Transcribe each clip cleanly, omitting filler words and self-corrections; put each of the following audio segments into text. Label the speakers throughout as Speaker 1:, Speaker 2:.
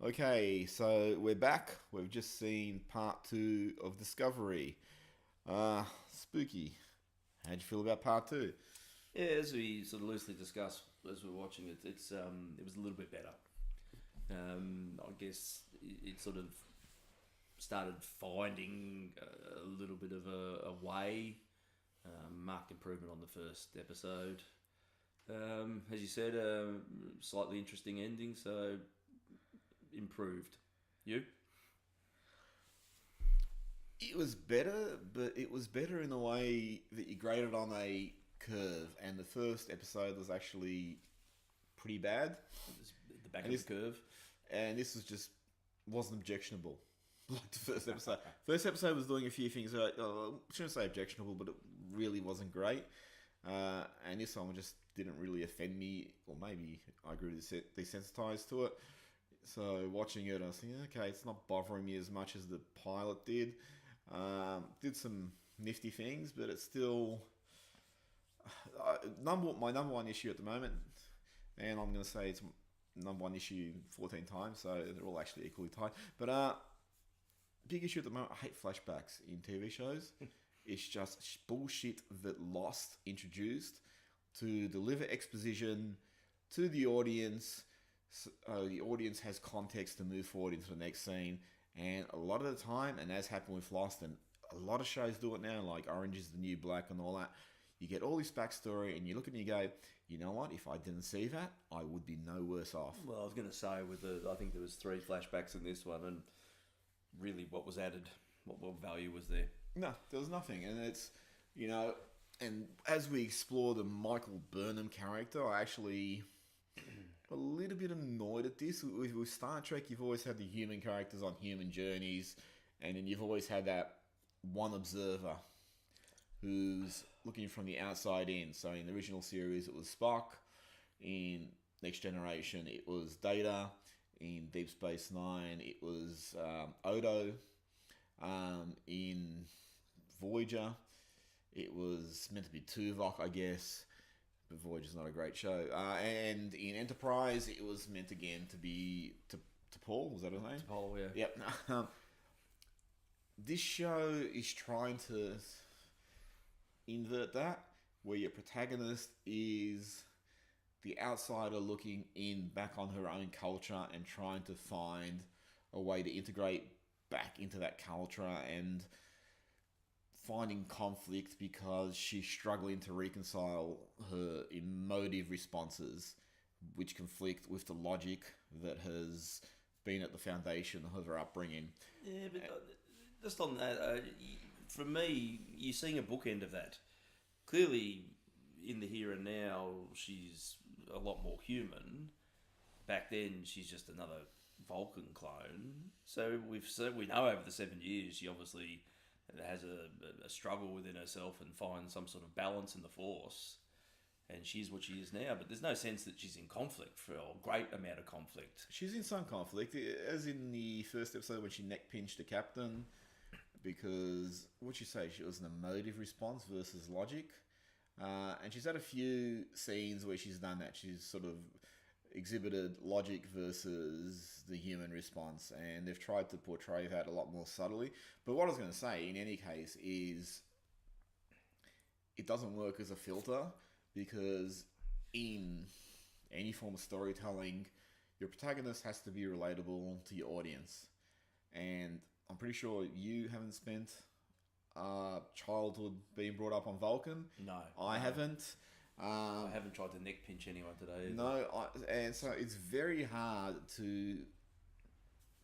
Speaker 1: Okay, so we're back. We've just seen part two of Discovery. Spooky. How'd you feel about part two?
Speaker 2: Yeah, as we sort of loosely discussed as we were watching it, it was a little bit better. I guess it sort of started finding a little bit of a way. Marked improvement on the first episode. As you said, slightly interesting ending, so improved. You?
Speaker 1: It was better, but it was better in a way that you graded on a curve, and the first episode was actually pretty bad.
Speaker 2: It was the back
Speaker 1: And
Speaker 2: of
Speaker 1: this,
Speaker 2: the curve.
Speaker 1: and this was just wasn't objectionable. Like the first episode. First episode was doing a few things that I shouldn't say objectionable, but it really wasn't great. And this one just didn't really offend me, or maybe I grew desensitized to it. So watching it, I was thinking, okay, it's not bothering me as much as the pilot did. Did some nifty things, but it's still my number one issue at the moment. And I'm going to say it's number one issue 14 times, so they're all actually equally tied. But big issue at the moment, I hate flashbacks in TV shows. It's just bullshit that Lost introduced to deliver exposition to the audience. So, the audience has context to move forward into the next scene. And a lot of the time, and as happened with Lost, and a lot of shows do it now, like Orange is the New Black and all that, you get all this backstory and you look and you go, you know what, if I didn't see that, I would be no worse off.
Speaker 2: Well, I was going to say I think there was three flashbacks in this one, and really, what was added, what value was there?
Speaker 1: No, there was nothing. And it's, you know, and as we explore the Michael Burnham character, I actually a little bit annoyed at this. With Star Trek, you've always had the human characters on human journeys, and then you've always had that one observer who's looking from the outside in. So in the original series, it was Spock. In Next Generation, it was Data. In Deep Space Nine, it was Odo. In Voyager, it was meant to be Tuvok, I guess. But Voyager's not a great show. And in Enterprise, it was meant again to be to Paul. Was that his name?
Speaker 2: Paul, yeah.
Speaker 1: Yep. This show is trying to invert that, where your protagonist is the outsider looking in back on her own culture and trying to find a way to integrate back into that culture and finding conflict because she's struggling to reconcile her emotive responses, which conflict with the logic that has been at the foundation of her upbringing.
Speaker 2: Yeah, but just on that, for me, you're seeing a bookend of that. Clearly, in the here and now, she's a lot more human. Back then, she's just another Vulcan clone. So we know over the 7 years, she obviously has a struggle within herself and finds some sort of balance in the Force. And she's what she is now, but there's no sense that she's in conflict for a great amount of conflict.
Speaker 1: She's in some conflict, as in the first episode when she neck pinched the captain, because what'd she say? She was an emotive response versus logic. And she's had a few scenes where she's done that. She's sort of exhibited logic versus the human response, and they've tried to portray that a lot more subtly. But what I was going to say, in any case, is it doesn't work as a filter, because in any form of storytelling, your protagonist has to be relatable to your audience. And I'm pretty sure you haven't spent childhood being brought up on Vulcan.
Speaker 2: No.
Speaker 1: I haven't.
Speaker 2: I haven't tried to neck pinch anyone today either.
Speaker 1: No, and so it's very hard to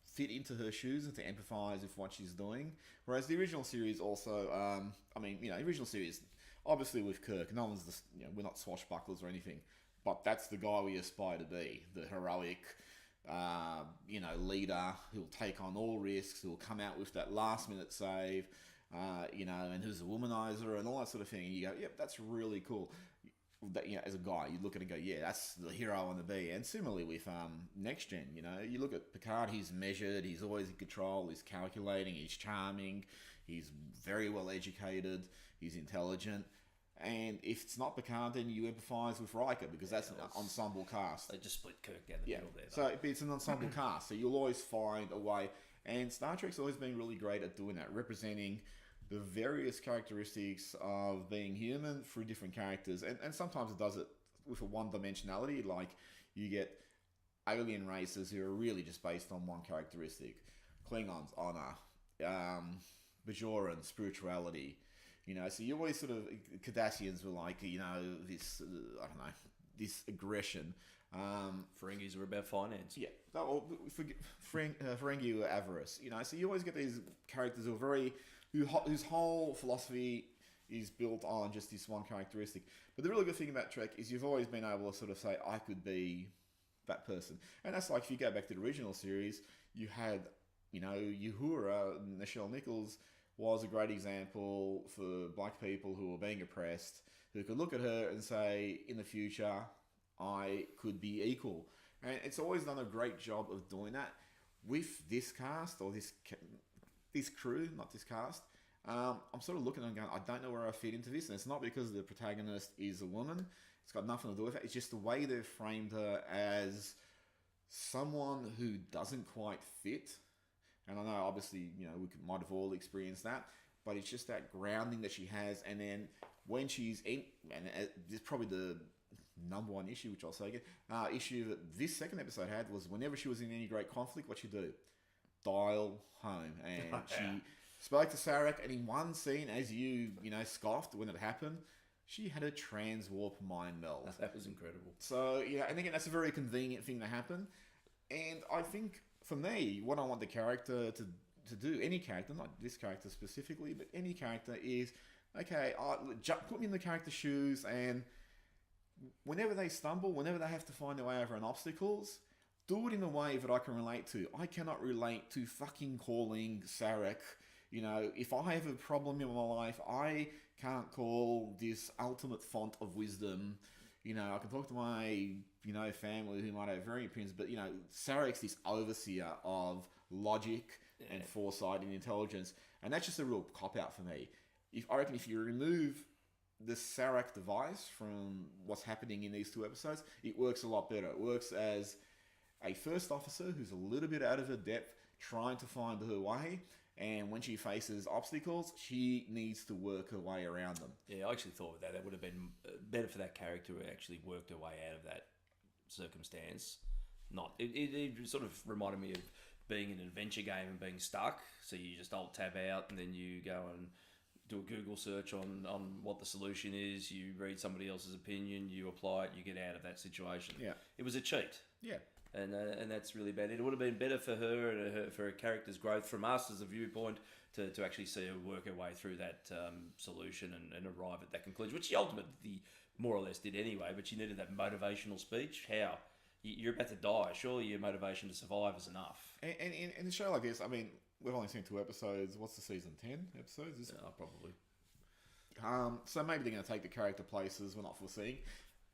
Speaker 1: fit into her shoes and to empathise with what she's doing. Whereas the original series also, the original series, obviously with Kirk, no one's, we're not swashbucklers or anything, but that's the guy we aspire to be, the heroic, leader who'll take on all risks, who'll come out with that last minute save, and who's a womanizer and all that sort of thing. And you go, yep, that's really cool. That, as a guy, you look at it and go, yeah, that's the hero I want to be. And similarly with Next Gen, you look at Picard, he's measured, he's always in control, he's calculating, he's charming, he's very well educated, he's intelligent. And if it's not Picard, then you empathise with Riker because that's an ensemble cast.
Speaker 2: They just split Kirk down the middle there.
Speaker 1: So it's an ensemble cast, so you'll always find a way. And Star Trek's always been really great at doing that, representing the various characteristics of being human through different characters. And sometimes it does it with a one-dimensionality, like you get alien races who are really just based on one characteristic. Klingons, honor. Bajoran, spirituality. You know, so you always sort of... Cardassians were like, you know, this... I don't know, this aggression.
Speaker 2: Ferengis were about finance.
Speaker 1: Yeah. Ferengi were avarice. You know, so you always get these characters who are very... whose whole philosophy is built on just this one characteristic. But the really good thing about Trek is you've always been able to sort of say, I could be that person. And that's like, if you go back to the original series, you had, you know, Uhura, Nichelle Nichols, was a great example for black people who were being oppressed, who could look at her and say, in the future, I could be equal. And it's always done a great job of doing that. With this cast, or this crew, not this cast, I'm sort of looking and going, I don't know where I fit into this. And it's not because the protagonist is a woman. It's got nothing to do with it. It's just the way they've framed her as someone who doesn't quite fit. And I know, obviously, you know, might have all experienced that, but it's just that grounding that she has. And then when she's in, and it's probably the number one issue, which I'll say again, issue that this second episode had was whenever she was in any great conflict, what she do? Dial home. And she spoke to Sarek, and in one scene, as you know, scoffed when it happened, she had a transwarp mind meld.
Speaker 2: That was incredible.
Speaker 1: So, yeah, and again, that's a very convenient thing to happen. And I think, for me, what I want the character to do, any character, not this character specifically, but any character is, okay, put me in the character's shoes, and whenever they stumble, whenever they have to find their way over an obstacles, do it in a way that I can relate to. I cannot relate to fucking calling Sarek. You know, if I have a problem in my life, I can't call this ultimate font of wisdom. You know, I can talk to my, you know, family who might have varying opinions, but, you know, Sarek's this overseer of logic and foresight and intelligence. And that's just a real cop-out for me. I reckon if you remove the Sarek device from what's happening in these two episodes, it works a lot better. It works as a first officer who's a little bit out of her depth, trying to find her way. And when she faces obstacles, she needs to work her way around them. Yeah,
Speaker 2: I actually thought that would have been better for that character who actually worked her way out of that circumstance. It sort of reminded me of being in an adventure game and being stuck. So you just alt tab out and then you go and do a Google search on what the solution is. You read somebody else's opinion, you apply it, you get out of that situation.
Speaker 1: Yeah,
Speaker 2: it was a cheat.
Speaker 1: Yeah.
Speaker 2: And that's really bad. It would have been better for her and for her character's growth from us as a viewpoint to actually see her work her way through that solution and arrive at that conclusion, which she ultimately more or less did anyway, but she needed that motivational speech. How? You're about to die. Surely your motivation to survive is enough.
Speaker 1: And in a show like this, I mean, we've only seen 2 episodes. What's the season? 10 episodes?
Speaker 2: Probably.
Speaker 1: So maybe they're going to take the character places we're not foreseeing.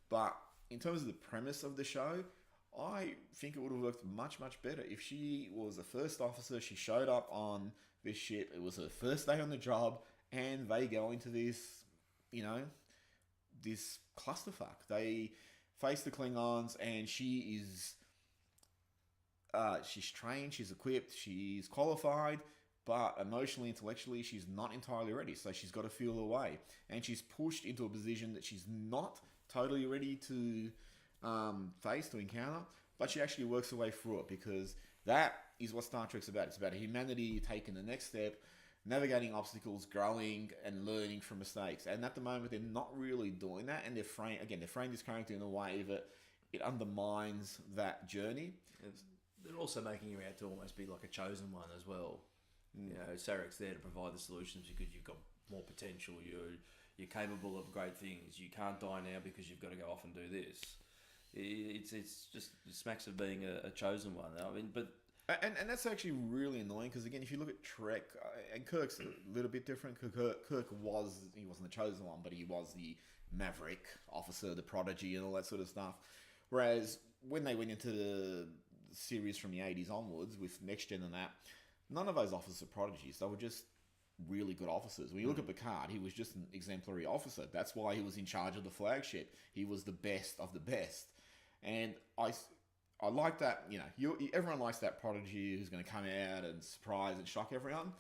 Speaker 1: But in terms of the premise of the show, I think it would have worked much, much better if she was a first officer. She showed up on this ship. It was her first day on the job, and they go into this, you know, this clusterfuck. They face the Klingons, and she is, she's trained, she's equipped, she's qualified, but emotionally, intellectually, she's not entirely ready. So she's got to feel her way, and she's pushed into a position that she's not totally ready to face, to encounter, but she actually works her way through it, because that is what Star Trek's about. It's about humanity taking the next step, navigating obstacles, growing and learning from mistakes. And at the moment, they're not really doing that, and they've framed this character in a way that it undermines that journey.
Speaker 2: They're also making her out to almost be like a chosen one as well. You know, Sarek's there to provide the solutions because you've got more potential. You're capable of great things. You can't die now because you've got to go off and do this. It's just, it smacks of being a chosen one. I mean, but
Speaker 1: and that's actually really annoying, because again, if you look at Trek, and Kirk's a little bit different. Kirk wasn't the chosen one, but he was the maverick officer, the prodigy, and all that sort of stuff. Whereas when they went into the series from the 80s onwards with Next Gen and that, none of those officers are prodigies. They were just really good officers. When you look at Picard, he was just an exemplary officer. That's why he was in charge of the flagship. He was the best of the best. And I like that, everyone likes that prodigy who's going to come out and surprise and shock everyone.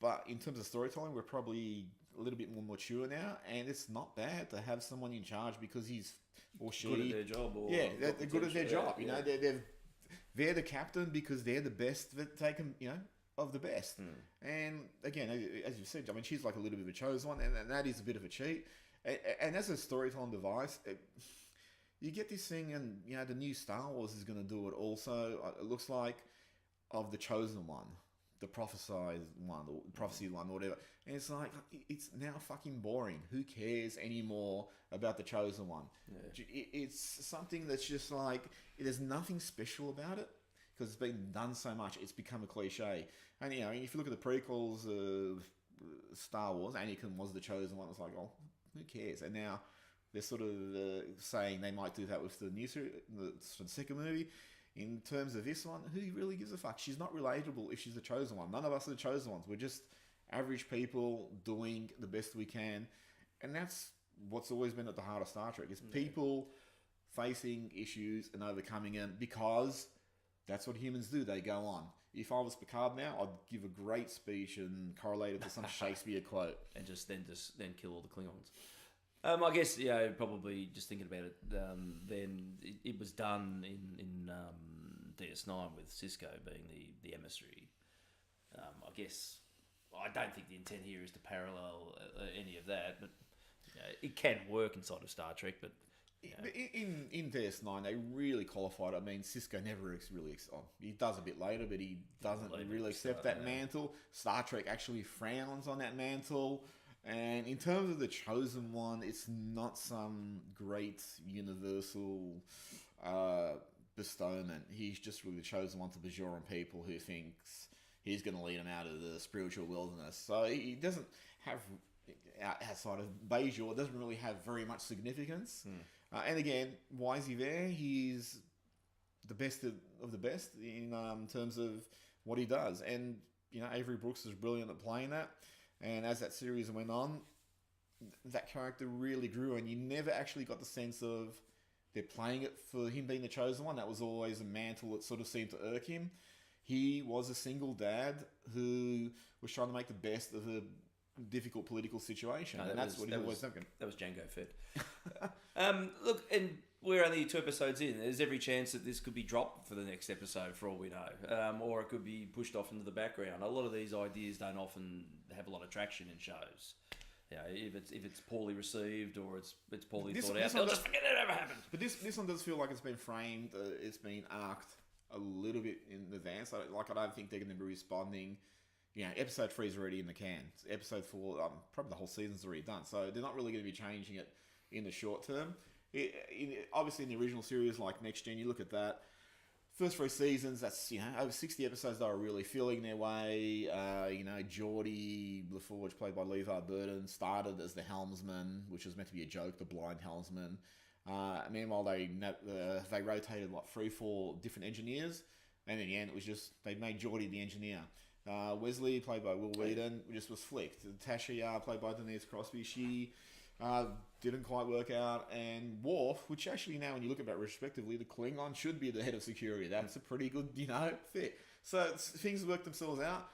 Speaker 1: But in terms of storytelling, we're probably a little bit more mature now, and it's not bad to have someone in charge because he's or she
Speaker 2: good at their job. Or
Speaker 1: they're good at their job. They're the captain because they're the best that they can, of the best. And again, as you said, I mean, she's like a little bit of a chosen one, and that is a bit of a cheat. And as a storytelling device, you get this thing, and the new Star Wars is going to do it also. It looks like of the chosen one, the prophesied one, or prophecy one, or whatever. And it's like, it's now fucking boring. Who cares anymore about the chosen one? Yeah. It's something that's just like, there's nothing special about it because it's been done so much. It's become a cliche. And if you look at the prequels of Star Wars, Anakin was the chosen one. It's like, oh, who cares? And now they're sort of saying they might do that with the new series, the second movie. In terms of this one, who really gives a fuck? She's not relatable if she's the chosen one. None of us are the chosen ones. We're just average people doing the best we can. And that's what's always been at the heart of Star Trek, is people facing issues and overcoming them, because that's what humans do. They go on. If I was Picard now, I'd give a great speech and correlate it to some Shakespeare quote.
Speaker 2: And then kill all the Klingons. I guess, probably just thinking about it, then it was done in DS9 with Cisco being the emissary. I guess, I don't think the intent here is to parallel any of that, but it can work inside of Star Trek, but...
Speaker 1: In DS9, they really qualified. I mean, Cisco never really... he does a bit later, but he doesn't really accept that mantle. Star Trek actually frowns on that mantle. And in terms of the chosen one, it's not some great universal bestowment. He's just really the chosen one to Bajoran people who thinks he's going to lead them out of the spiritual wilderness. So he doesn't have, outside of Bajor, doesn't really have very much significance. And again, why is he there? He's the best of the best in terms of what he does. And, Avery Brooks is brilliant at playing that. And as that series went on, that character really grew, and you never actually got the sense of they're playing it for him being the chosen one. That was always a mantle that sort of seemed to irk him. He was a single dad who was trying to make the best of a difficult political situation, and that's what he always done.
Speaker 2: That was Django Fett. Look, and we're only 2 episodes in. There's every chance that this could be dropped for the next episode, for all we know, or it could be pushed off into the background. A lot of these ideas don't often have a lot of traction in shows. If it's poorly received or it's poorly thought out, they'll just forget it ever happened.
Speaker 1: But this one does feel like it's been framed, it's been arced a little bit in advance. I don't think they're going to be responding. Episode 3 is already in the can. Episode 4, probably the whole season's already done. So they're not really going to be changing it in the short term. Obviously, in the original series, like Next Gen, you look at that. First 3 seasons, that's, over 60 episodes, they were really feeling their way. Geordie LaForge, played by LeVar Burton, started as the helmsman, which was meant to be a joke, the blind helmsman. Meanwhile, they rotated 3-4 different engineers, and in the end, it was just, they made Geordie the engineer. Wesley, played by Will Wheaton, just was flicked. Tasha Yar, played by Denise Crosby, she didn't quite work out. And Worf, which actually now when you look at it respectively, the Klingon should be the head of security. That's a pretty good, fit. So things work themselves out.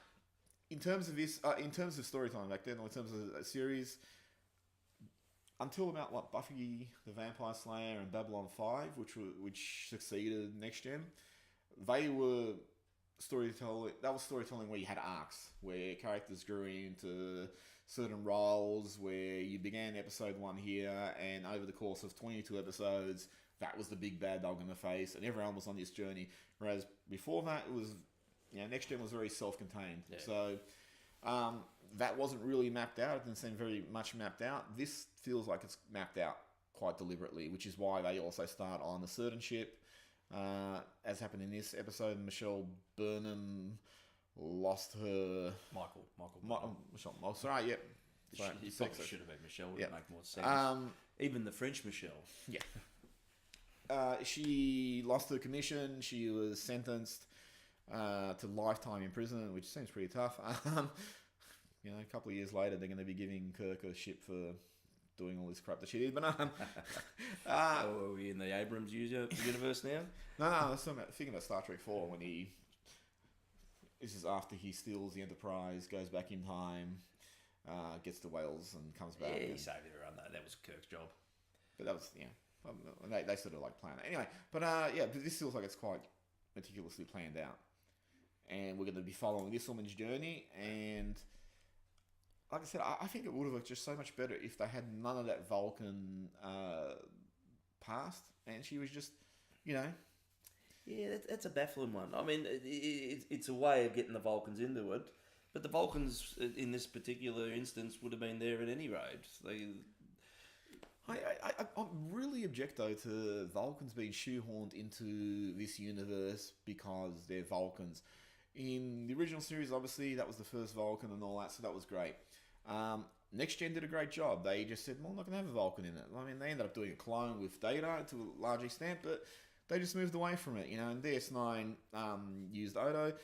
Speaker 1: In terms of this, in terms of storytelling back then, or in terms of a series, until about Buffy the Vampire Slayer and Babylon 5, which succeeded Next Gen, they were storytelling. That was storytelling where you had arcs, where characters grew into certain roles, where you began episode 1 here, and over the course of 22 episodes, that was the big bad dog in the face, and everyone was on this journey. Whereas before that, it was, Next Gen was very self-contained. Yeah. So that wasn't really mapped out. It didn't seem very much mapped out. This feels like it's mapped out quite deliberately, which is why they also start on a certain ship. As happened in this episode, Michelle Burnham lost her... Michelle. Oh, sorry, yep.
Speaker 2: Sorry, you probably should have been Michelle. Would make more sense. Even the French Michelle.
Speaker 1: Yeah. She lost her commission. She was sentenced to lifetime imprisonment, which seems pretty tough. A couple of years later, they're going to be giving Kirk a ship for doing all this crap that she did. But
Speaker 2: are we in the Abrams universe now?
Speaker 1: No, I was thinking about Star Trek 4 when this is after he steals the Enterprise, goes back in time, gets to Wales and comes back.
Speaker 2: Yeah, he saved everyone. That was Kirk's job.
Speaker 1: But that was, they sort of like plan it. Anyway, but this feels like it's quite meticulously planned out. And we're going to be following this woman's journey. And like I said, I think it would have looked just so much better if they had none of that Vulcan past. And she was just,
Speaker 2: Yeah, that's a baffling one. I mean, it's a way of getting the Vulcans into it. But the Vulcans, in this particular instance, would have been there at any rate.
Speaker 1: I really object, though, to Vulcans being shoehorned into this universe because they're Vulcans. In the original series, obviously, that was the first Vulcan and all that, so that was great. Next Gen did a great job. They just said, well, I'm not going to have a Vulcan in it. I mean, they ended up doing a clone with Data to a large extent, but they just moved away from it. And DS9 used Odo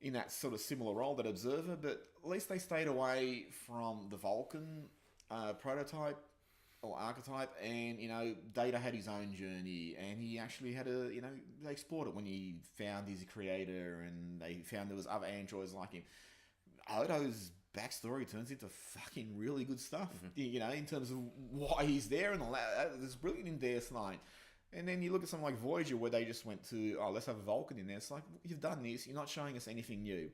Speaker 1: in that sort of similar role, that observer, but at least they stayed away from the Vulcan prototype or archetype, and Data had his own journey, and he actually had they explored it when he found his creator, and they found there was other androids like him. Odo's backstory turns into fucking really good stuff, in terms of why he's there and all that. It's brilliant in DS9. And then you look at something like Voyager, where they just went to, let's have a Vulcan in there. It's like, you've done this, you're not showing us anything new.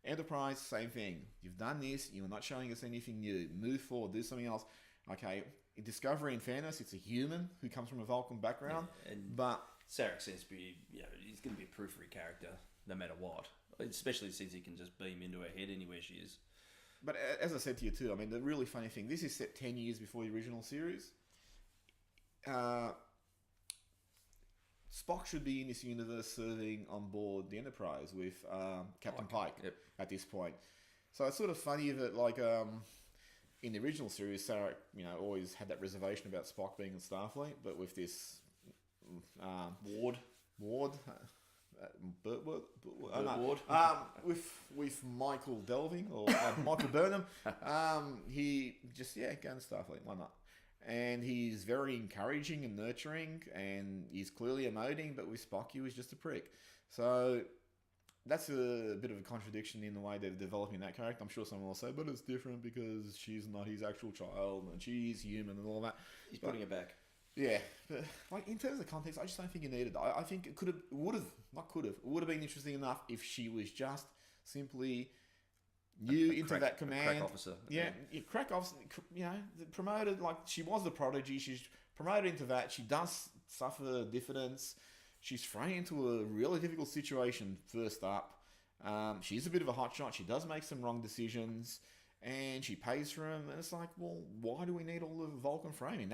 Speaker 1: Enterprise, same thing. You've done this, you're not showing us anything new. Move forward, do something else. Okay, in Discovery and Fairness, it's a human who comes from a Vulcan background.
Speaker 2: Yeah,
Speaker 1: but
Speaker 2: Sarek seems to be, he's going to be a periphery character, no matter what. Especially since he can just beam into her head anywhere she is.
Speaker 1: But as I said to you too, I mean, the really funny thing, this is set 10 years before the original series. Spock should be in this universe serving on board the Enterprise with Captain Pike at this point. So it's sort of funny that, in the original series, Sarek, always had that reservation about Spock being in Starfleet, but with this
Speaker 2: Ward,
Speaker 1: with Michael Delving or Michael Burnham, he just go into Starfleet. Why not? And he's very encouraging and nurturing, and he's clearly emoting, but with Spock, he was just a prick. So that's a bit of a contradiction in the way they're developing that character. I'm sure someone will say, but it's different because she's not his actual child, and she's human and all that.
Speaker 2: He's putting it back.
Speaker 1: Yeah, but in terms of context, I just don't think you needed it. I think it would have been interesting enough if she was just simply new into that command.
Speaker 2: Crack officer.
Speaker 1: Yeah, crack officer, promoted, like she was the prodigy. She's promoted into that. She does suffer diffidence. She's thrown into a really difficult situation first up. She's a bit of a hotshot. She does make some wrong decisions, and she pays for them. And it's like, well, why do we need all the Vulcan framing?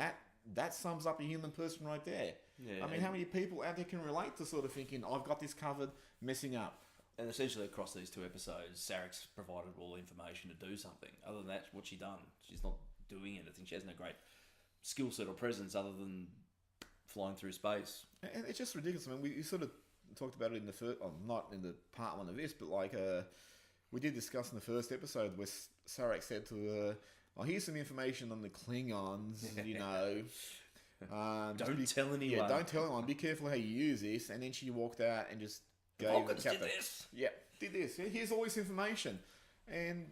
Speaker 1: That sums up a human person right there.
Speaker 2: Yeah,
Speaker 1: I mean, how many people out there can relate to sort of thinking, I've got this covered, messing up?
Speaker 2: And essentially across these two episodes, Sarek's provided all the information to do something. Other than that, what's she done? She's not doing anything. She has no great skill set or presence other than flying through space. And
Speaker 1: it's just ridiculous. I mean, we sort of talked about it in the first, not in the part one of this, but we did discuss in the first episode where Sarek said to her, here's some information on the Klingons,
Speaker 2: don't tell anyone.
Speaker 1: Yeah, don't tell anyone. Be careful how you use this. And then she walked out and just gave
Speaker 2: Vulcans
Speaker 1: the captain.
Speaker 2: Did this.
Speaker 1: Yeah, did this. Here's all this information. And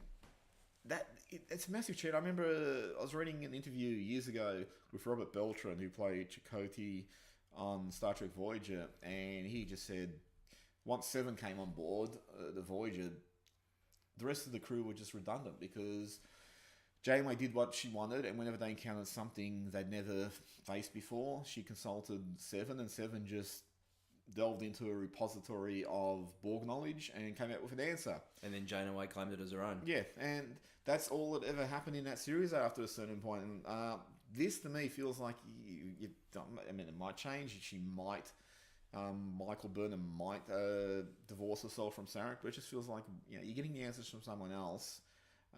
Speaker 1: it's a massive cheat. I remember I was reading an interview years ago with Robert Beltran, who played Chakotay on Star Trek Voyager, and he just said once Seven came on board the Voyager, the rest of the crew were just redundant because Janeway did what she wanted, and whenever they encountered something they'd never faced before, she consulted Seven, and Seven just delved into a repository of Borg knowledge and came out with an answer.
Speaker 2: And then Janeway claimed it as her own.
Speaker 1: Yeah, and that's all that ever happened in that series after a certain point. And this, to me, feels like you don't, I mean, it might change. She might, Michael Burnham might divorce herself from Sarek, but it just feels like you're getting the answers from someone else.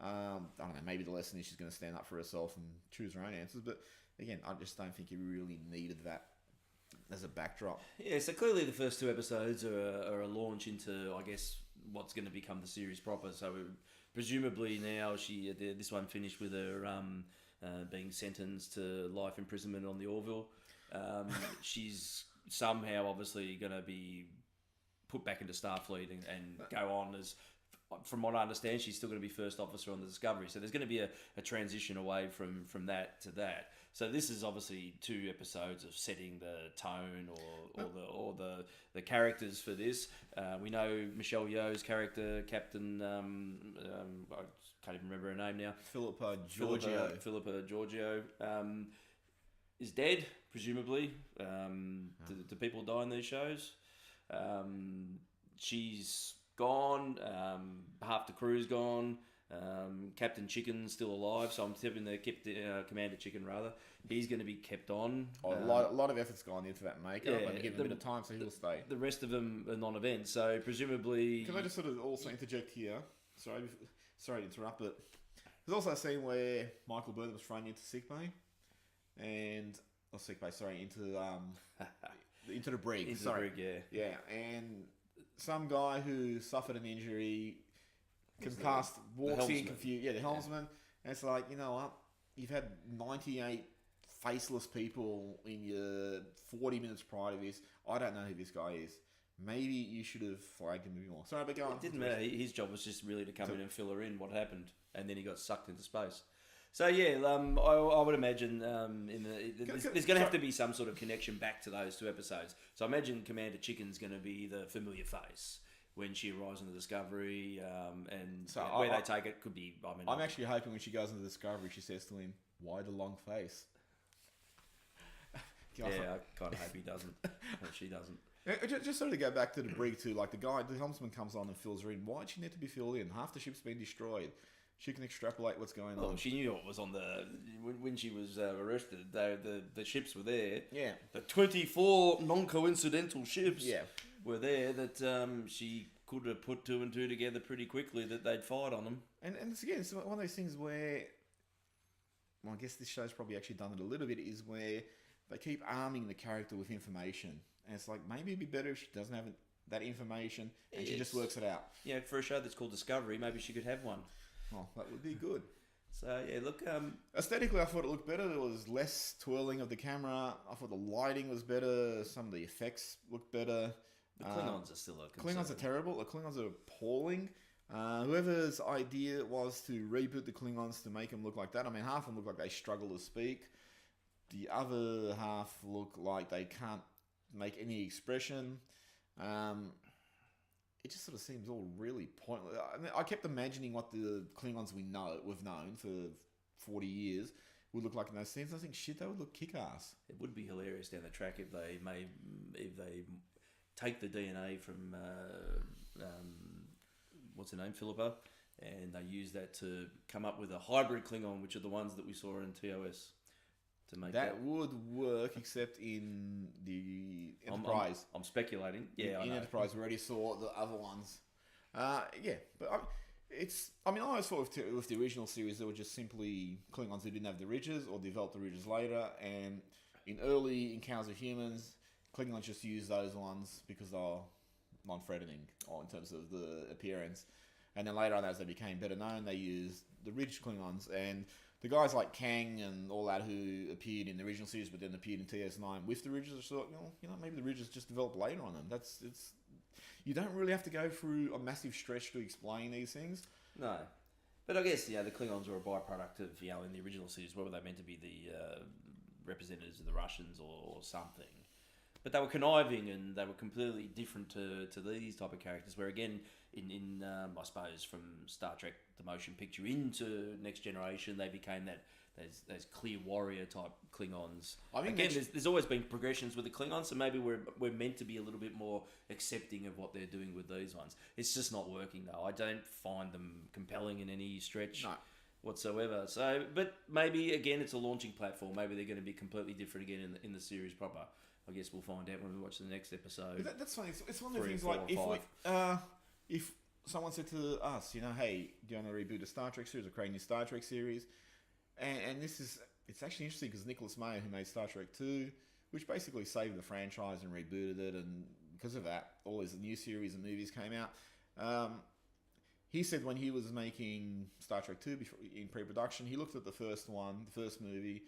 Speaker 1: I don't know, maybe the lesson is she's going to stand up for herself and choose her own answers. But again, I just don't think you really needed that as a backdrop.
Speaker 2: Yeah, so clearly the first 2 episodes are a launch into, I guess, what's going to become the series proper. So presumably now this one finished with her being sentenced to life imprisonment on the Orville. She's somehow obviously going to be put back into Starfleet and go on as, from what I understand, she's still going to be first officer on the Discovery. So there's going to be a transition away from that to that. So this is obviously 2 episodes of setting the tone or the characters for this. We know Michelle Yeoh's character, Captain, I can't even remember her name now.
Speaker 1: Philippa
Speaker 2: Georgiou is dead, presumably. Do people die in these shows? She's gone. Half the crew's gone. Captain Chicken's still alive, so I'm tipping the Commander Chicken rather. He's going to be kept on.
Speaker 1: A lot of effort's gone into that makeup, and give him a bit of time, so he'll stay.
Speaker 2: The rest of them are non-event, so presumably.
Speaker 1: Can I just sort of also interject here? Sorry to interrupt, but there's also a scene where Michael Burnham was thrown into sickbay, into the brig.
Speaker 2: Into the brig,
Speaker 1: yeah, and some guy who suffered an injury, concussed, walks in confused. Yeah, the helmsman. And it's like, you know what? You've had 98 faceless people in your 40 minutes prior to this. I don't know who this guy is. Maybe you should have flagged him a bit more. Sorry, but go on.
Speaker 2: It didn't matter. His job was just really to come in and fill her in what happened, and then he got sucked into space. So yeah, I would imagine there's going to have to be some sort of connection back to those 2 episodes. So I imagine Commander Chicken's going to be the familiar face when she arrives on the Discovery, and so where they take it could be.
Speaker 1: I'm actually hoping when she goes on the Discovery, she says to him, "Why the long face?"
Speaker 2: Yeah, I kind of hope he doesn't, or she doesn't.
Speaker 1: Just sort of go back to the brig too. Like the helmsman comes on and fills her in. Why'd she need to be filled in? Half the ship's been destroyed. She can extrapolate what's going on.
Speaker 2: She knew what was on when she was arrested. The ships were there.
Speaker 1: Yeah.
Speaker 2: The 24 non-coincidental ships were there that she could have put 2 and 2 together pretty quickly that they'd fired on them.
Speaker 1: And it's one of those things where, well, I guess this show's probably actually done it a little bit, is where they keep arming the character with information. And it's like, maybe it'd be better if she doesn't have that information and she just works it out.
Speaker 2: Yeah, for a show that's called Discovery, maybe she could have one.
Speaker 1: Oh, that would be good.
Speaker 2: So, yeah, look...
Speaker 1: aesthetically, I thought it looked better. There was less twirling of the camera. I thought the lighting was better. Some of the effects looked better.
Speaker 2: The Klingons are still a concern.
Speaker 1: Klingons are terrible. The Klingons are appalling. Whoever's idea it was to reboot the Klingons to make them look like that. I mean, half of them look like they struggle to speak. The other half look like they can't make any expression. It just sort of seems all really pointless. I mean, I kept imagining what the Klingons we've known for 40 years would look like in those scenes. I think, shit, they would look kick-ass.
Speaker 2: It would be hilarious down the track if they take the DNA from what's her name, Philippa, and they use that to come up with a hybrid Klingon, which are the ones that we saw in TOS. To make
Speaker 1: that would work, except in the Enterprise.
Speaker 2: I'm speculating. Yeah,
Speaker 1: in Enterprise, we already saw the other ones. Yeah, but I always thought with the original series, they were just simply Klingons who didn't have the ridges or developed the ridges later. And in early Encounters with Humans, Klingons just used those ones because they were non-threatening in terms of the appearance. And then later on, as they became better known, they used the ridged Klingons. And the guys like Kang and all that who appeared in the original series but then appeared in TS9 with the ridges, I thought, maybe the ridges just developed later on them. You don't really have to go through a massive stretch to explain these things.
Speaker 2: No. But I guess, the Klingons were a byproduct of, in the original series, what were they meant to be, the representatives of the Russians or something? But they were conniving and they were completely different to these type of characters, where again, in I suppose, from Star Trek, the motion picture, into Next Generation, they became those clear warrior type Klingons. I think again, there's always been progressions with the Klingons, so maybe we're meant to be a little bit more accepting of what they're doing with these ones. It's just not working though. I don't find them compelling in any stretch whatsoever. So, but maybe again, it's a launching platform. Maybe they're going to be completely different again in the series proper. I guess we'll find out when we watch the next episode.
Speaker 1: That's funny. It's one of the things like if someone said to us, hey, do you want to reboot a Star Trek series or create a new Star Trek series? And it's actually interesting because Nicholas Meyer, who made Star Trek 2, which basically saved the franchise and rebooted it. And because of that, all these new series and movies came out. He said when he was making Star Trek 2 before, in pre-production, he looked at the first movie,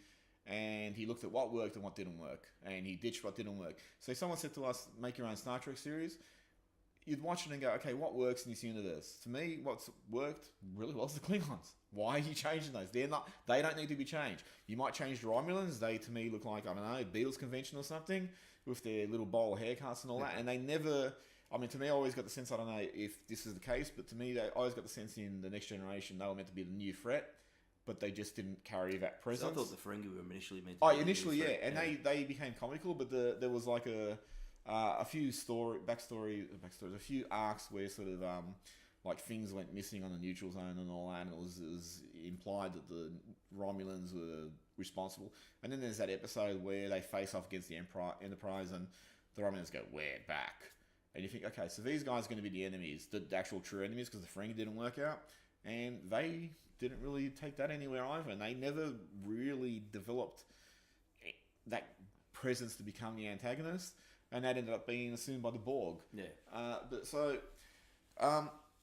Speaker 1: and he looked at what worked and what didn't work, and he ditched what didn't work. So if someone said to us, make your own Star Trek series, you'd watch it and go, okay, what works in this universe? To me, what's worked really well is the Klingons. Why are you changing those? They don't need to be changed. You might change the Romulans. They, to me, look like, I don't know, Beatles convention or something, with their little bowl haircuts and all that, and they never... I mean, to me, I always got the sense, I don't know if this is the case, but to me, I always got the sense in the Next Generation, they were meant to be the new threat, but they just didn't carry that presence.
Speaker 2: So I thought the Ferengi were initially meant to be
Speaker 1: initially,
Speaker 2: the new
Speaker 1: yeah.
Speaker 2: threat,
Speaker 1: And they became comical, but there was like a few backstories, a few arcs where sort of like things went missing on the neutral zone and all that, and it was implied that the Romulans were responsible. And then there's that episode where they face off against the Enterprise, and the Romulans go, we're back. And you think, okay, so these guys are going to be the enemies, the actual true enemies, because the Ferengi didn't work out. And they didn't really take that anywhere either. And they never really developed that presence to become the antagonist. And that ended up being assumed by the Borg.
Speaker 2: Yeah.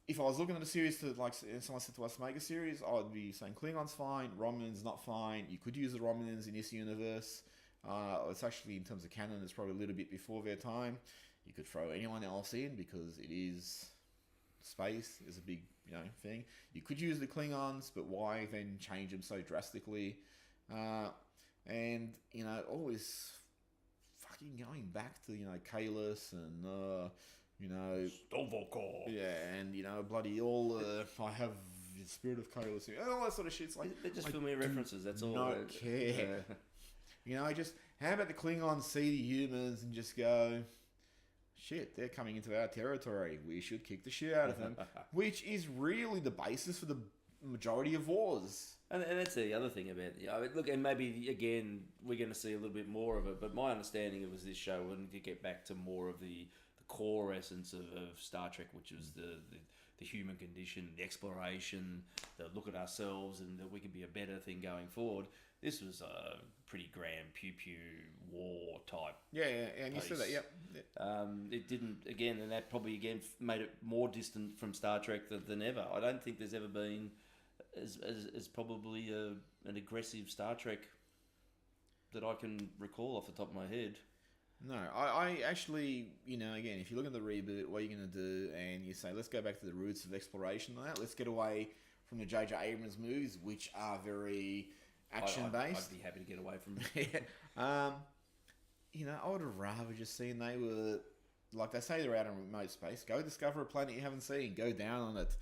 Speaker 1: If I was looking at a series to, like, someone said to us, make a series, I would be saying Klingons fine, Romulans not fine. You could use the Romulans in this universe. It's actually, in terms of canon, it's probably a little bit before their time. You could throw anyone else in because it is space is a big thing. You could use the Klingons, but why then change them so drastically? And all this fucking going back to Kahless and
Speaker 2: Stovokor.
Speaker 1: Yeah, and bloody all I have the spirit of Kahless and all that sort of shit. It's like
Speaker 2: They're just familiar references. That's all.
Speaker 1: Don't care. Just how about the Klingons see the humans and just go, shit, they're coming into our territory. We should kick the shit out of them. Which is really the basis for the majority of wars.
Speaker 2: And that's the other thing about it. Look, and maybe, again, we're going to see a little bit more of it, but my understanding of this show wanted to get back to more of the core essence of Star Trek, which was the human condition, the exploration, the look at ourselves, and that we could be a better thing going forward. This was a pretty grand pew-pew war type.
Speaker 1: Yeah, and you said that, yep.
Speaker 2: It didn't, again, and that probably, again, made it more distant from Star Trek than ever. I don't think there's ever been as probably an aggressive Star Trek that I can recall off the top of my head.
Speaker 1: No, I actually, again, if you look at the reboot, what you're going to do, and you say, let's go back to the roots of exploration and that, let's get away from the J.J. Abrams movies, which are very action-based.
Speaker 2: I'd be happy to get away from
Speaker 1: I would have rather just seen they were, like they say they're out in remote space, go discover a planet you haven't seen, go down on it,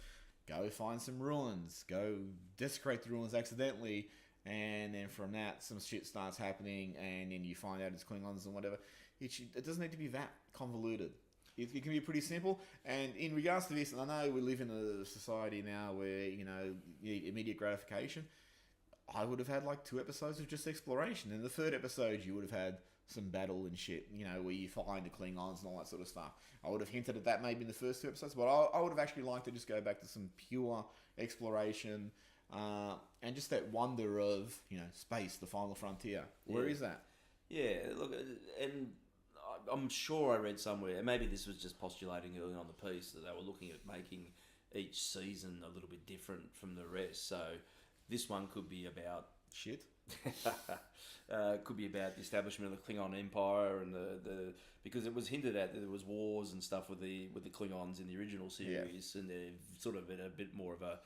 Speaker 1: go find some ruins, go desecrate the ruins accidentally, and then from that, some shit starts happening, and then you find out it's Klingons and whatever. It doesn't need to be that convoluted. It can be pretty simple. And in regards to this, and I know we live in a society now where, you need immediate gratification. I would have had like 2 episodes of just exploration. In the 3rd episode, you would have had some battle and shit, where you find the Klingons and all that sort of stuff. I would have hinted at that maybe in the first 2 episodes, but I would have actually liked to just go back to some pure exploration, and just that wonder of, space, the final frontier. Where is that?
Speaker 2: Yeah, look, and I'm sure I read somewhere, and maybe this was just postulating early on the piece, that they were looking at making each season a little bit different from the rest. So this one could be about
Speaker 1: shit.
Speaker 2: Could be about the establishment of the Klingon Empire and the because it was hinted at that there was wars and stuff with the Klingons in the original series, and they're sort of at a bit more of a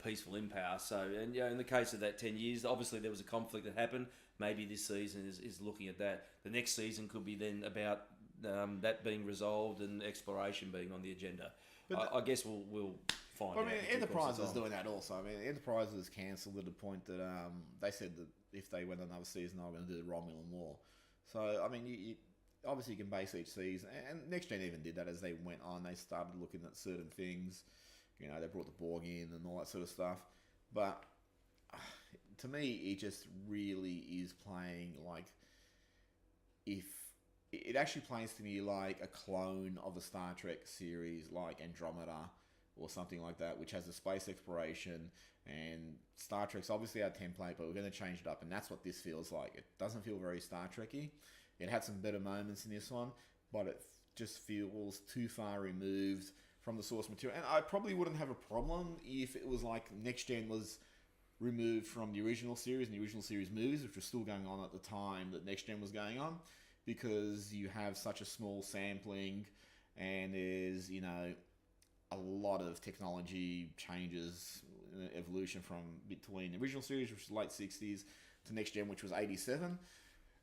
Speaker 2: peaceful impasse. So, and in the case of that 10 years, obviously there was a conflict that happened. Maybe this season is looking at that. The next season could be then about that being resolved and exploration being on the agenda. But I guess we'll find out.
Speaker 1: Enterprise was doing that also. Enterprise was cancelled at the point that they said that if they went another season, they were going to do the Romulan War. So, you obviously you can base each season, and Next Gen even did that as they went on. They started looking at certain things. They brought the Borg in and all that sort of stuff. But to me, it just really is playing like if it actually plays to me like a clone of a Star Trek series like Andromeda or something like that, which has a space exploration, and Star Trek's obviously our template, but we're going to change it up, and that's what this feels like. It doesn't feel very Star Trek-y, It had some better moments in this one, but it just feels too far removed from the source material. And I probably wouldn't have a problem if it was like Next Gen was removed from the original series and the original series movies, which were still going on at the time that Next Gen was going on, because you have such a small sampling and there's, a lot of technology changes, evolution from between the original series, which was late 60s, to Next Gen, which was 87.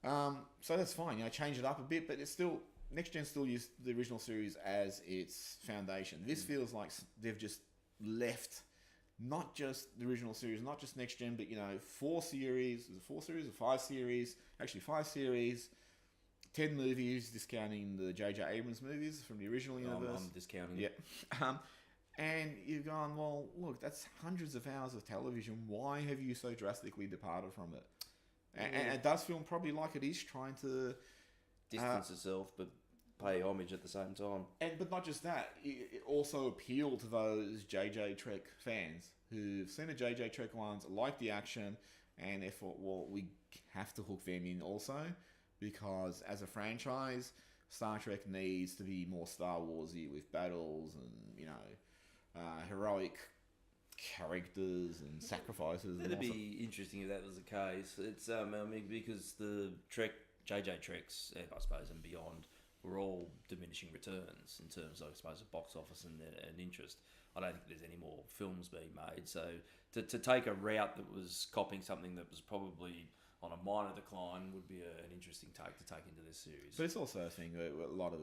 Speaker 1: So that's fine, change it up a bit, but it's still, Next Gen still used the original series as its foundation. This feels like they've just left not just the original series, not just Next Gen, but 4 series, is it 4 series or 5 series? Actually 5 series, 10 movies, discounting the J.J. Abrams movies from the original universe.
Speaker 2: I'm discounting
Speaker 1: it. Yeah. And you've gone, well, look, that's hundreds of hours of television. Why have you so drastically departed from it? And it does feel probably like it is trying to
Speaker 2: distance itself, but pay homage at the same time.
Speaker 1: But not just that, it also appealed to those JJ Trek fans who've seen the JJ Trek ones, like the action, and they thought, well, we have to hook them in also, because as a franchise, Star Trek needs to be more Star Warsy with battles and heroic characters and sacrifices.
Speaker 2: It'd be interesting if that was the case. It's because the JJ Treks, I suppose, and beyond, were all diminishing returns in terms of, I suppose, of box office and interest. I don't think there's any more films being made. So to take a route that was copying something that was probably on a minor decline would be an interesting take to take into this series.
Speaker 1: But it's also a thing that a lot of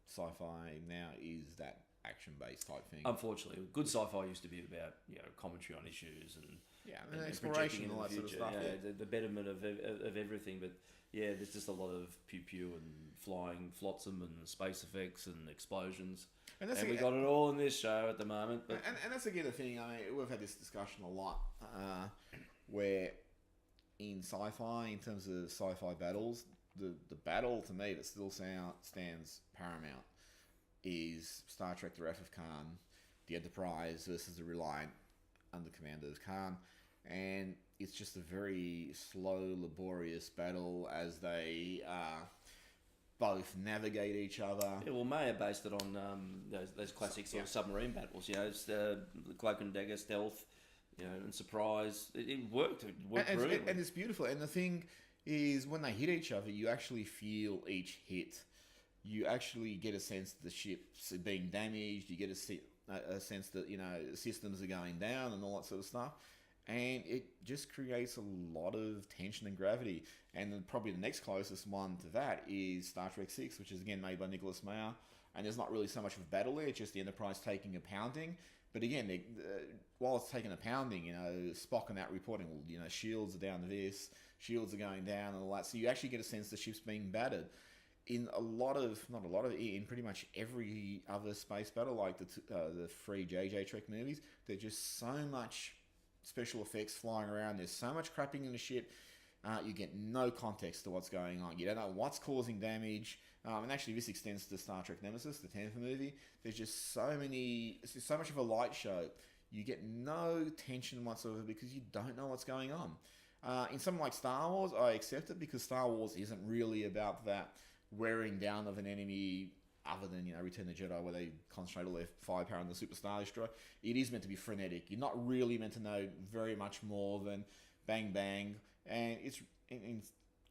Speaker 1: sci-fi now is that action-based type thing.
Speaker 2: Unfortunately, good sci-fi used to be about commentary on issues and
Speaker 1: exploration and all that sort of stuff.
Speaker 2: The betterment of everything. But there's just a lot of pew and flying flotsam and space effects and explosions. And we got it all in this show at the moment. But
Speaker 1: and that's again the thing. We've had this discussion a lot, where in sci-fi, in terms of sci-fi battles, the battle to me that still stands paramount is Star Trek: The Wrath of Khan, the Enterprise versus the Reliant under command of Khan, and it's just a very slow, laborious battle as they both navigate each other.
Speaker 2: Yeah, well, Maya based it on those classic sort of submarine battles. It's the cloak and dagger stealth, and surprise. It worked. It worked brilliantly.
Speaker 1: And it's beautiful. And the thing is, when they hit each other, you actually feel each hit. You actually get a sense that the ship's being damaged. You get a sense that systems are going down and all that sort of stuff. And it just creates a lot of tension and gravity. And then probably the next closest one to that is Star Trek 6, which is again made by Nicholas Meyer. And there's not really so much of battle there, it's just the Enterprise taking a pounding. But again, while it's taking a pounding, Spock and that reporting, well, shields are down to this, shields are going down and all that. So you actually get a sense the ship's being battered. In in pretty much every other space battle, like the 3 JJ Trek movies, there's just so much special effects flying around. There's so much crapping in the ship. You get no context to what's going on. You don't know what's causing damage. And actually, this extends to Star Trek Nemesis, the 10th movie. There's just it's just so much of a light show. You get no tension whatsoever because you don't know what's going on. In something like Star Wars, I accept it because Star Wars isn't really about that wearing down of an enemy other than, Return of the Jedi, where they concentrate all their firepower on the Super Star Destroyer. It is meant to be frenetic. You're not really meant to know very much more than bang, bang. And it's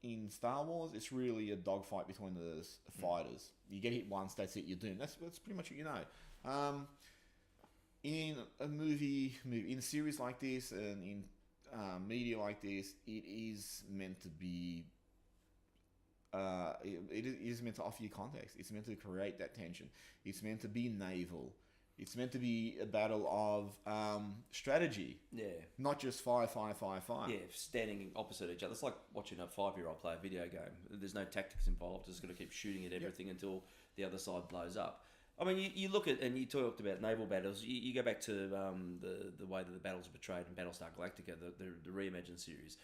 Speaker 1: in Star Wars, it's really a dogfight between the fighters. You get hit once, that's it, you're doomed. That's pretty much what you know. In a movie, in a series like this, and in media like this, it is meant to be it is meant to offer you context. It's meant to create that tension. It's meant to be naval. It's meant to be a battle of strategy.
Speaker 2: Yeah.
Speaker 1: Not just fire.
Speaker 2: Yeah, standing opposite each other. It's like watching a 5-year-old play a video game. There's no tactics involved. Just got to keep shooting at everything until the other side blows up. I mean, you look at, and you talked about naval battles, you go back to the way that the battles are portrayed in Battlestar Galactica, the reimagined series.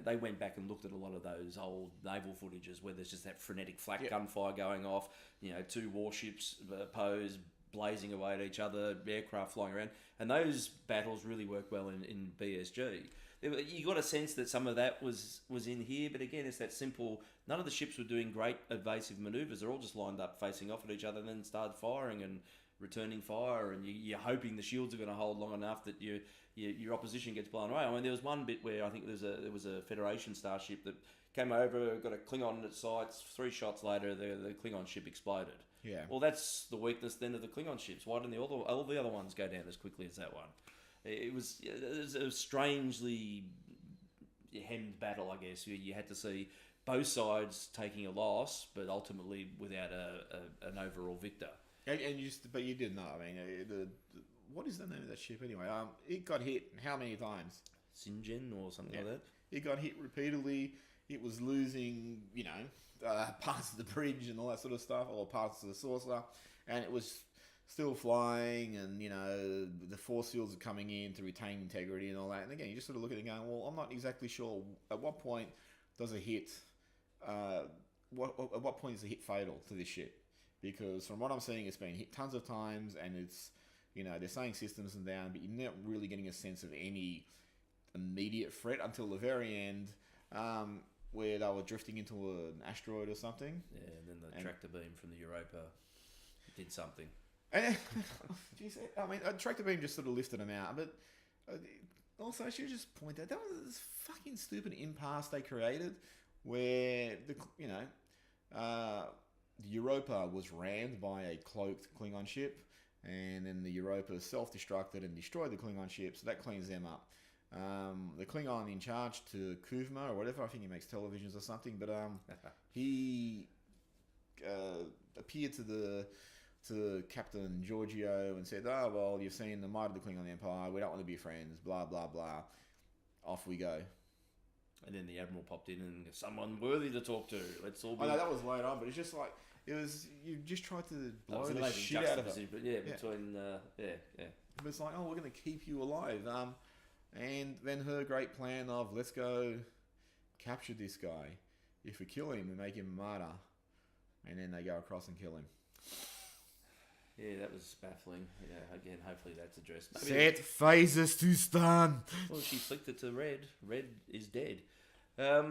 Speaker 2: They went back and looked at a lot of those old naval footages where there's just that frenetic flak gunfire going off, 2 warships posed, blazing away at each other, aircraft flying around. And those battles really work well in BSG. You got a sense that some of that was in here, but again, it's that simple. None of the ships were doing great evasive manoeuvres. They're all just lined up facing off at each other, and then started firing and returning fire, and you're hoping the shields are going to hold long enough that your opposition gets blown away. I mean, there was one bit where I think there was a Federation starship that came over, got a Klingon in its sights. 3 shots later, the Klingon ship exploded.
Speaker 1: Yeah.
Speaker 2: Well, that's the weakness then of the Klingon ships. Why didn't all the other ones go down as quickly as that one? It was a strangely hemmed battle, I guess. You had to see both sides taking a loss, but ultimately without an overall victor.
Speaker 1: But you didn't know. I mean, what is the name of that ship anyway? It got hit how many times?
Speaker 2: Sinjin or something like that.
Speaker 1: It got hit repeatedly. It was losing, parts of the bridge and all that sort of stuff, or parts of the saucer, and it was still flying, and the force fields are coming in to retain integrity and all that. And again, you just sort of look at it and go, well, I'm not exactly sure at what point does a hit, at what point is a hit fatal to this ship? Because from what I'm seeing, it's been hit tons of times, and it's, they're saying systems are down, but you're not really getting a sense of any immediate threat until the very end, where they were drifting into an asteroid or something.
Speaker 2: Yeah, and then the tractor beam from the Europa did something.
Speaker 1: And, geez, I mean, a tractor beam just sort of lifted them out, but also I should just point out that was this fucking stupid impasse they created, where the Europa was rammed by a cloaked Klingon ship, and then the Europa self-destructed and destroyed the Klingon ship, so that cleans them up. The Klingon in charge to Kuvma or whatever, I think he makes televisions or something, but he appeared to Captain Giorgio and said, "Oh well, you've seen the might of the Klingon Empire. We don't want to be friends." Blah blah blah. Off we go.
Speaker 2: And then the Admiral popped in and someone worthy to talk to. Let's all be...
Speaker 1: I know that was later on, but it's just like you just tried to blow the shit out of it.
Speaker 2: But between
Speaker 1: But it's like, oh, we're going to keep you alive. And then her great plan of let's go capture this guy. If we kill him, we make him a martyr, and then they go across and kill him.
Speaker 2: Yeah, that was baffling. Yeah, again, hopefully that's addressed.
Speaker 1: Set phases to stun.
Speaker 2: Well, she flicked it to Red. Red is dead. I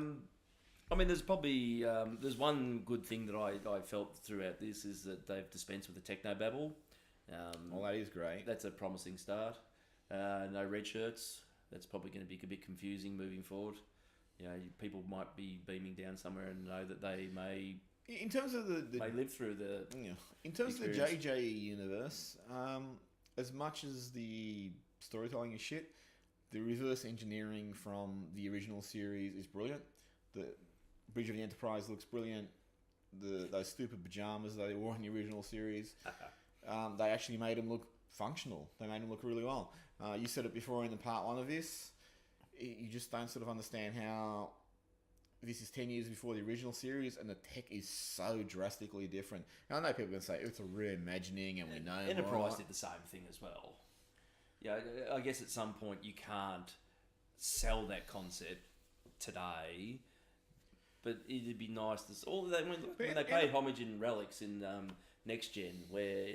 Speaker 2: mean, there's probably there's one good thing that I felt throughout this is that they've dispensed with the technobabble.
Speaker 1: Well, that is great.
Speaker 2: That's a promising start. No red shirts. That's probably going to be a bit confusing moving forward. People might be beaming down somewhere and know that they may.
Speaker 1: In terms of the
Speaker 2: may live through the.
Speaker 1: In terms
Speaker 2: experience.
Speaker 1: of the JJ universe, as much as the storytelling is shit, the reverse engineering from the original series is brilliant. The Bridge of the Enterprise looks brilliant. Those stupid pajamas they wore in the original series, they actually made them look functional. They made them look really well. You said it before in the part 1 of this. You just don't sort of understand how this is 10 years before the original series, and the tech is so drastically different. Now, I know people are going to say it's a reimagining, and we know
Speaker 2: Enterprise did the same thing as well. Yeah, I guess at some point you can't sell that concept today, but it'd be nice to. When they paid homage in Relics in Next Gen, where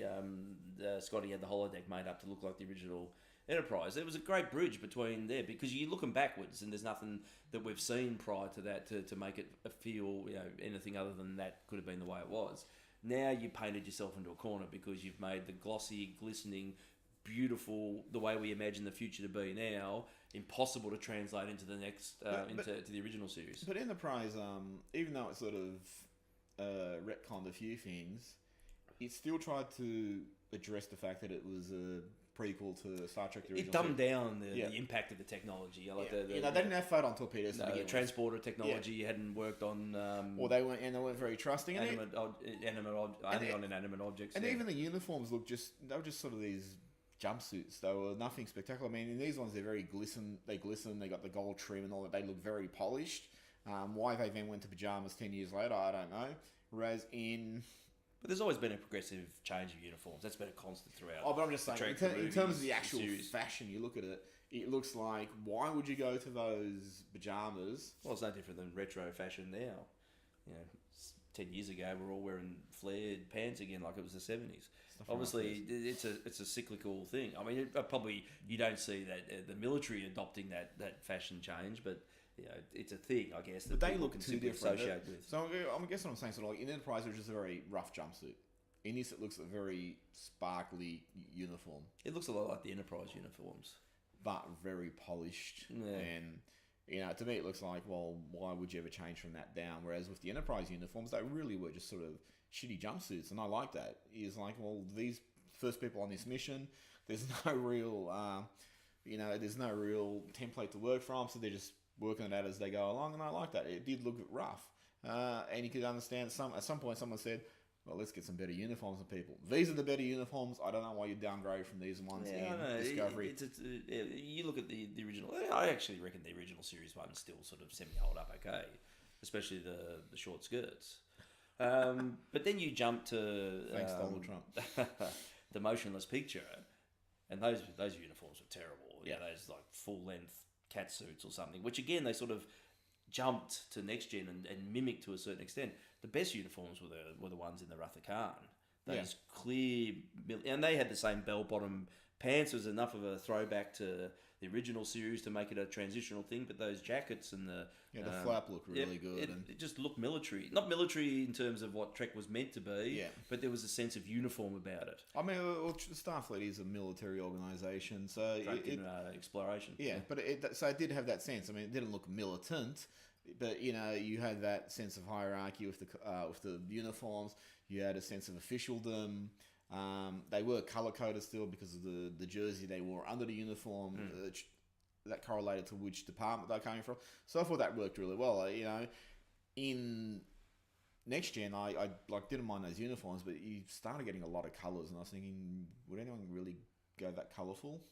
Speaker 2: Scotty had the holodeck made up to look like the original Enterprise. There was a great bridge between there because you're looking backwards and there's nothing that we've seen prior to that to make it feel anything other than that could have been the way it was. Now you painted yourself into a corner because you've made the glossy, glistening, beautiful, the way we imagine the future to be now, impossible to translate into the next to the original series.
Speaker 1: But Enterprise, even though it sort of retconned a few things, it still tried to address the fact that it was a prequel to Star Trek.
Speaker 2: It dumbed down the impact of the technology.
Speaker 1: They didn't have photon torpedoes.
Speaker 2: The transporter technology hadn't worked on.
Speaker 1: Or they weren't very trusting.
Speaker 2: Only on inanimate objects.
Speaker 1: And even the uniforms they were just sort of these jumpsuits. They were nothing spectacular. I mean, in these ones they're very glisten. They glisten. They got the gold trim and all that. They look very polished. Why they then went to pajamas 10 years later, I don't know. Whereas in
Speaker 2: But there's always been a progressive change of uniforms. That's been a constant throughout.
Speaker 1: Oh, but I'm just saying, in terms of the actual fashion, you look at it, it looks like, why would you go to those pajamas?
Speaker 2: Well, it's no different than retro fashion now. 10 years ago, we're all wearing flared pants again like it was the 70s.
Speaker 1: Stuff
Speaker 2: Obviously, it's a cyclical thing. I mean, probably you don't see that the military adopting that fashion change, but it's a thing, I guess. That
Speaker 1: but they
Speaker 2: people
Speaker 1: look
Speaker 2: can
Speaker 1: too
Speaker 2: simply
Speaker 1: different.
Speaker 2: associate with.
Speaker 1: So I guess what I'm saying, sort of like in Enterprise, which is a very rough jumpsuit. In this, it looks a very sparkly uniform,
Speaker 2: It looks a lot like the Enterprise uniforms.
Speaker 1: but very polished.
Speaker 2: Yeah.
Speaker 1: And to me, it looks like, well, why would you ever change from that down? Whereas with the Enterprise uniforms, they really were just sort of shitty jumpsuits, and I like that. It's like, well, these first people on this mission, there's no real, there's no real template to work from, so they're just working it out as they go along, and I like that. It did look rough, and you could understand at some point someone said, well, let's get some better uniforms than people. These are the better uniforms. I don't know why you downgrade from these ones in Discovery.
Speaker 2: You look at the original. I actually reckon the original series one still sort of semi-hold up okay, especially the short skirts. But then you jump to
Speaker 1: Thanks, Donald Trump.
Speaker 2: the motionless picture, and those uniforms were terrible.
Speaker 1: Yeah,
Speaker 2: those like full length cat suits or something, which again they sort of jumped to next gen and mimicked to a certain extent. The best uniforms were the ones in the Wrath of Khan. Those clear, and they had the same bell bottom pants. It was enough of a throwback to the original series to make it a transitional thing. But those jackets and the
Speaker 1: flap looked really good.
Speaker 2: It just looked military. Not military in terms of what Trek was meant to be. But there was a sense of uniform about it.
Speaker 1: I mean, Starfleet is a military organisation, so
Speaker 2: exploration.
Speaker 1: Yeah, but it did have that sense. I mean, it didn't look militant, but you had that sense of hierarchy with the uniforms. You had a sense of officialdom. They were color coded still because of the jersey they wore under the uniform. That correlated to which department they're coming from. So I thought that worked really well. In Next Gen, I didn't mind those uniforms, but you started getting a lot of colors, and I was thinking, would anyone really go that colorful?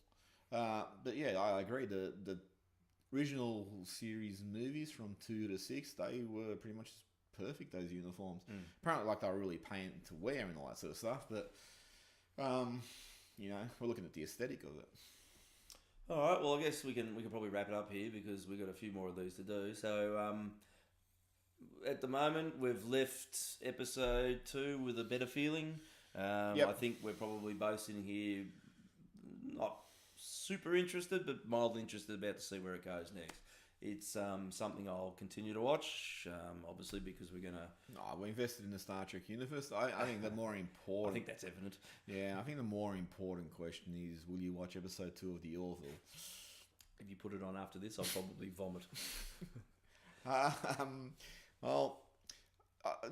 Speaker 1: But yeah, I agree. The original series movies from 2 to 6, they were pretty much perfect, those uniforms. Apparently, they were really painted to wear and all that sort of stuff, but we're looking at the aesthetic of it.
Speaker 2: All right, well, I guess we can probably wrap it up here because we've got a few more of these to do. So at the moment, we've left episode 2 with a better feeling. I think we're probably both sitting here not super interested, but mildly interested about to see where it goes next. It's something I'll continue to watch, obviously, because we're going to...
Speaker 1: we're invested in the Star Trek universe. I think the more important...
Speaker 2: I think that's evident.
Speaker 1: Yeah, I think the more important question is, will you watch episode 2 of The Orville?
Speaker 2: If you put it on after this, I'll probably vomit.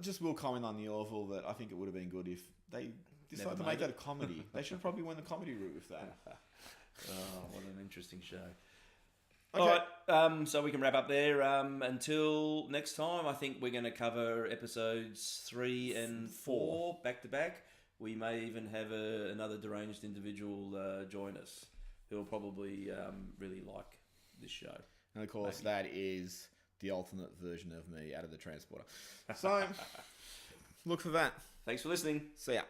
Speaker 1: Just will comment on The Orville that I think it would have been good if they decided to make that a comedy. They should probably win the comedy route with that.
Speaker 2: Oh, what an interesting show.
Speaker 1: Okay.
Speaker 2: All right, so we can wrap up there. Until next time, I think we're going to cover episodes 3 and 4 back to back. We may even have another deranged individual join us who will probably really like this show.
Speaker 1: And of course, that is the alternate version of me out of the transporter. So, look for that.
Speaker 2: Thanks for listening.
Speaker 1: See ya.